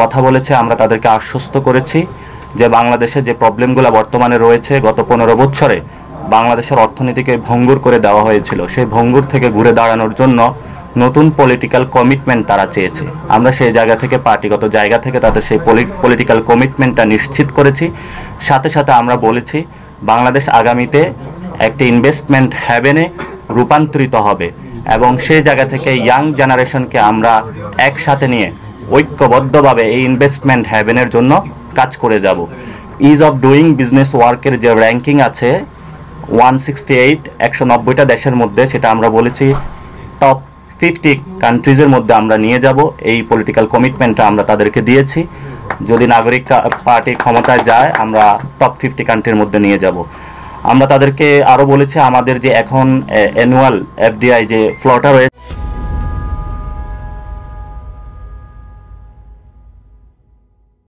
কথা বলেছে, আমরা তাদেরকে আশ্বস্ত করেছি যে বাংলাদেশে যে প্রবলেমগুলো বর্তমানে রয়েছে, গত 15 বছরে বাংলাদেশের অর্থনীতিকে ভঙ্গুর করে দেওয়া হয়েছিল, সেই ভঙ্গুর থেকে ঘুরে দাঁড়ানোর জন্য নতুন পলিটিক্যাল কমিটমেন্ট তারা চেয়েছে। আমরা সেই জায়গা থেকে, পার্টিগত জায়গা থেকে তাদের সেই পলিটিক্যাল কমিটমেন্টটা নিশ্চিত করেছি। সাথে সাথে আমরা বলেছি বাংলাদেশ আগামীতে একটি ইনভেস্টমেন্ট হ্যাভেনে রূপান্তরিত হবে এবং সেই জায়গা থেকে ইয়াং জেনারেশনকে আমরা একসাথে নিয়ে ঐক্যবদ্ধভাবে এই ইনভেস্টমেন্ট হ্যাভেনের জন্য কাজ করে যাব। ইজ অফ ডুইং বিজনেস ওয়ার্কের যে র্যাঙ্কিং আছে 168, 190টা দেশের মধ্যে, সেটা আমরা বলেছি টপ 50 কান্ট্রিজের মধ্যে আমরা নিয়ে যাব। এই পলিটিক্যাল কমিটমেন্টটা আমরা তাদেরকে দিয়েছি। যদি নাগরিক পার্টি ক্ষমতায় যায় আমরা টপ 50 কান্ট্রির মধ্যে নিয়ে যাব। আমরা তাদেরকে আরও বলেছি আমাদের যে এখন অ্যানুয়াল এফডিআই যে ফ্লোটা রয়েছে